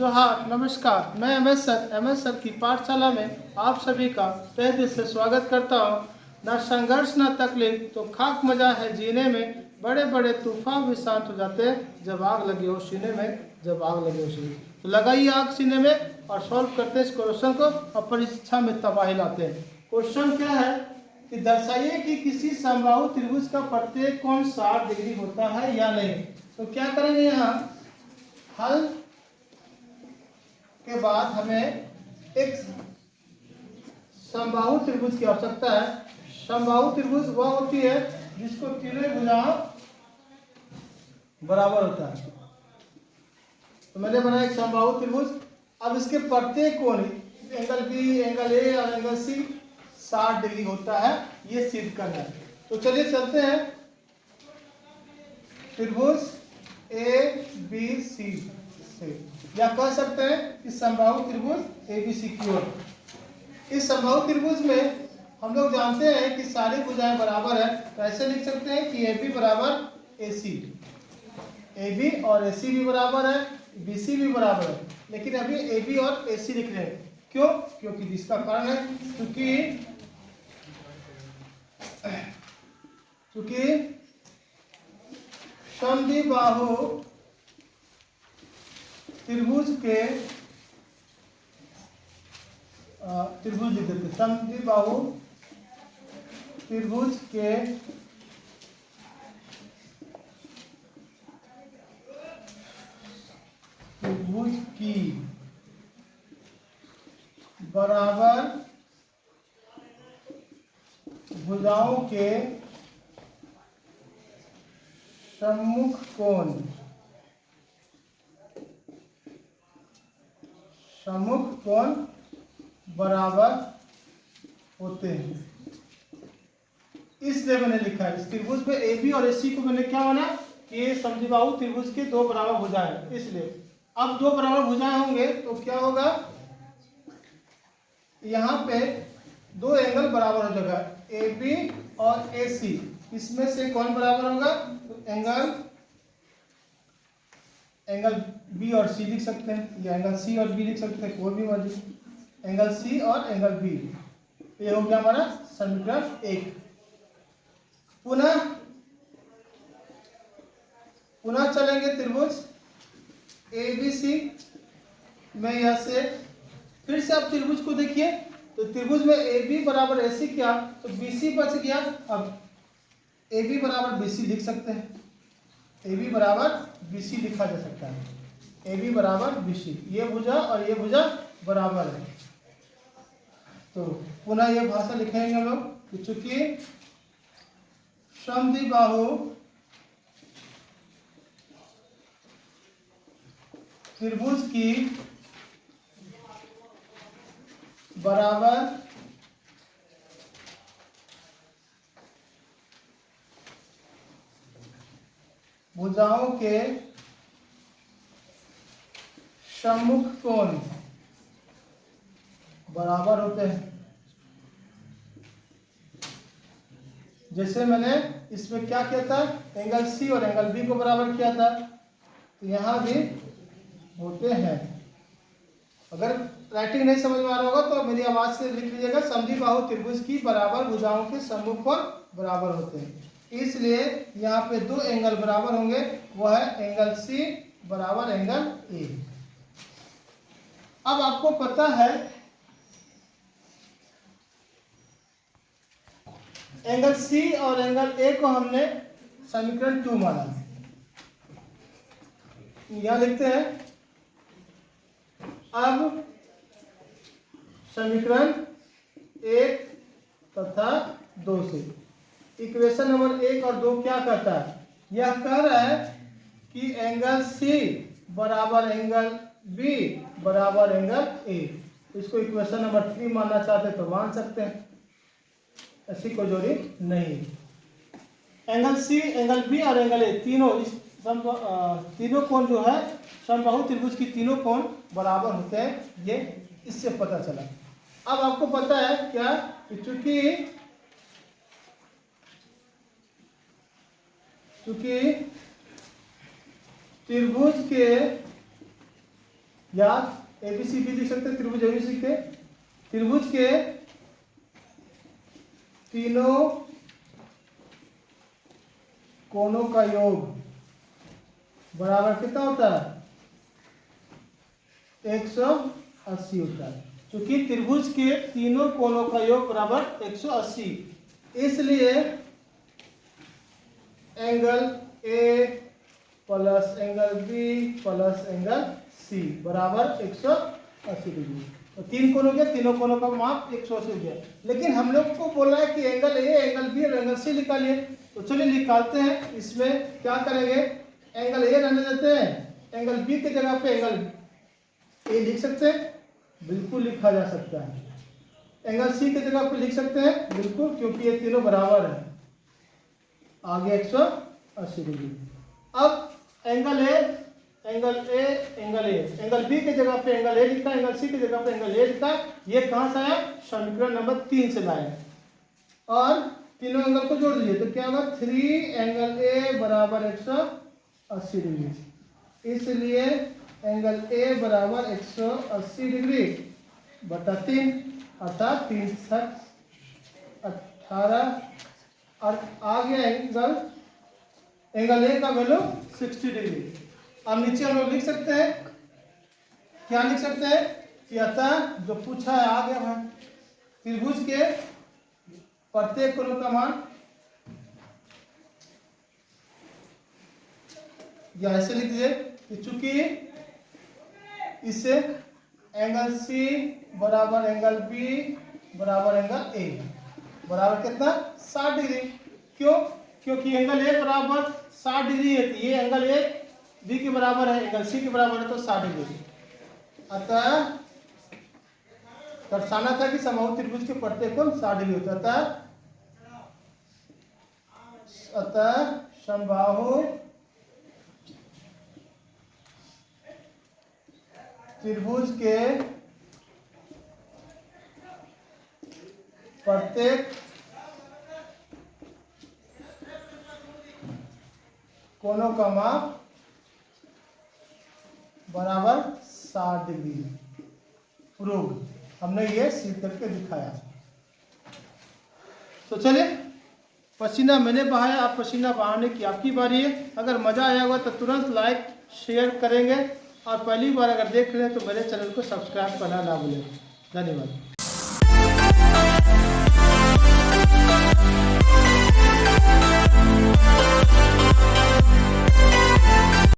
जोहार, नमस्कार। मैं एम एस सर की पाठशाला में आप सभी का तहे दिल से स्वागत करता हूँ। न संघर्ष न तकलीफ तो खाक मजा है जीने में, बड़े बड़े तूफान भी शांत हो जाते हैं जब आग लगी हो सीने में, जब आग लगी हो सीने में। तो लगाइए आग सीने में और सॉल्व करते हैं इस क्वेश्चन को और परीक्षा में तबाही लाते हैं। क्वेश्चन क्या है कि दर्शाइए कि किसी समबाहु त्रिभुज का प्रत्येक कोण 60 डिग्री होता है या नहीं। तो क्या करेंगे, यहाँ हल के बाद हमें एक समबाहु त्रिभुज की आवश्यकता है। समबाहु त्रिभुज वह होती है जिसको तीनों भुजाएं बराबर होता है। तो मैंने बनाया एक समबाहु त्रिभुज। अब इसके प्रत्येक कोण एंगल बी, एंगल ए और एंगल सी 60 डिग्री होता है, ये सिद्ध करना है। तो चलिए चलते हैं त्रिभुज ए बी सी से, या कह सकते हैं कि समबाहु त्रिभुज एबीसी की ओर। इस समबाहु त्रिभुज में हम लोग जानते हैं कि सारी भुजाएं बराबर है। तो ऐसे लिख सकते हैं कि ए बी बराबर ए सी, ए बी और ए सी भी बराबर है, बी सी भी बराबर है। लेकिन अभी ए बी और ए सी लिख रहे हैं, क्यों? क्योंकि इसका कारण है क्योंकि समद्विबाहु त्रिभुज के त्रिभुज लिख देते, समद्विबाहु त्रिभुज के त्रिभुज की बराबर भुजाओं के सम्मुख कोण बराबर होते हैं, इसलिए मैंने लिखा है। इस त्रिभुज में ए बी और ए सी को मैंने क्या माना कि ये समद्विबाहु त्रिभुज के दो बराबर भुजाएं हैं, इसलिए अब दो बराबर भुजाएं होंगे तो क्या होगा, यहाँ पे दो एंगल बराबर हो जाएगा, ए बी और ए सी। इसमें से कौन बराबर होगा? तो एंगल बी और सी लिख सकते हैं, या एंगल सी और बी लिख सकते हैं, कोई भी मर्जी। एंगल सी और एंगल बी, ये हो गया हमारा समीकरण 1। पुनः चलेंगे त्रिभुज ए बी सी में, यह से फिर से आप त्रिभुज को देखिए। तो त्रिभुज में ए बी बराबर ए सी किया तो बी सी बच गया। अब ए बी बराबर बी सी लिख सकते हैं, ए बी बराबर बी सी लिखा जा सकता है, ए बी बराबर बी सी। ये भुजा और ये भुजा बराबर है। तो पुनः ये भाषा लिखेंगे हम लोग कि चूंकि समद्विबाहु त्रिभुज की बराबर भुजाओं के सम्मुख कोण बराबर होते हैं। जैसे मैंने इसमें क्या किया था, एंगल सी और एंगल बी को बराबर किया था, तो यहाँ भी होते हैं। अगर राइटिंग नहीं समझ में आ रहा होगा तो मेरी आवाज से लिख लीजिएगा, समद्विबाहु त्रिभुज की बराबर भुजाओं के सम्मुख कोण बराबर होते हैं, इसलिए यहाँ पे दो एंगल बराबर होंगे, वह है एंगल सी बराबर एंगल ए। अब आपको पता है एंगल सी और एंगल ए को हमने समीकरण 2 माना। यहां लिखते हैं, अब समीकरण 1 तथा 2 से इक्वेशन नंबर 1 और 2 क्या कहता है? यह कह रहा है कि एंगल सी बराबर एंगल बी बराबर एंगल ए। इसको इक्वेशन नंबर 3 मानना चाहते तो मान सकते हैं, ऐसी कोई जरूरी नहीं। एंगल सी, एंगल बी और एंगल ए तीनों कोण जो है समबाहु त्रिभुज की तीनों कोण बराबर होते हैं, ये इससे पता चला। अब आपको पता है क्या कि चूंकि त्रिभुज के या एबीसी भी लिख सकते हैं, त्रिभुज एबीसी के, त्रिभुज के तीनों कोणों का योग बराबर कितना होता है? 180 होता है। क्योंकि त्रिभुज के तीनों कोणों का योग बराबर 180, इसलिए angle A plus angle B plus angle C बराबर 180 डिग्री। तो तीन कोणों के तीनों कोणों का माप 180 हो गया। लेकिन हम लोग को बोला है कि एंगल ए, एंगल बी और एंगल सी निकालिए। तो चलिए निकालते हैं। इसमें क्या करेंगे, एंगल ए रहने देते हैं, एंगल बी की जगह पे एंगल ए लिख सकते हैं, बिल्कुल लिखा जा सकता है। एंगल सी की जगह पे लिख सकते हैं, बिल्कुल, क्योंकि ये तीनों बराबर है, आगे 180 डिग्री। अब angle A, angle A, angle A, angle B की जगह पे एंगल ए लिखा, एंगल सी की जगह पे एंगल ए लिखा। ये कहाँ से आया? समीकरण नंबर 3 से लाए। और तीनों एंगल को जोड़ दीजिए तो क्या होगा? 3 एंगल ए बराबर 180 डिग्री। इसलिए एंगल ए बराबर 180 डिग्री बटा 3, अर्थात 3 18। और आ गया एंगल ए का वैल्यू 60 डिग्री। अब नीचे हम लोग लिख सकते हैं, क्या लिख सकते हैं कि अतः जो पूछा है आ गया है, त्रिभुज के प्रत्येक कोण का मान, या ऐसे लिख दीजिए कि चूंकि इससे एंगल सी बराबर एंगल बी बराबर एंगल ए बराबर कितना? 60 डिग्री। क्यों? क्योंकि एंगल ए बराबर 60 डिग्री है, तो ये एंगल ए बी के बराबर है, एंगल सी के बराबर है, तो 60 डिग्री। अतः दर्शाना था कि समबाहु त्रिभुज के प्रत्येक कोण 60 डिग्री होता है। अतः समबाहु त्रिभुज के प्रत्येक कोणों का माप बराबर 60 डिग्री। प्रूव, हमने ये सिद्ध करके दिखाया। तो चलिए, पसीना मैंने बहाया, आप पसीना बहाने की आपकी बारी है। अगर मजा आया होगा तो तुरंत लाइक शेयर करेंगे, और पहली बार अगर देख रहे हैं तो मेरे चैनल को सब्सक्राइब करना ना भूलें। धन्यवाद।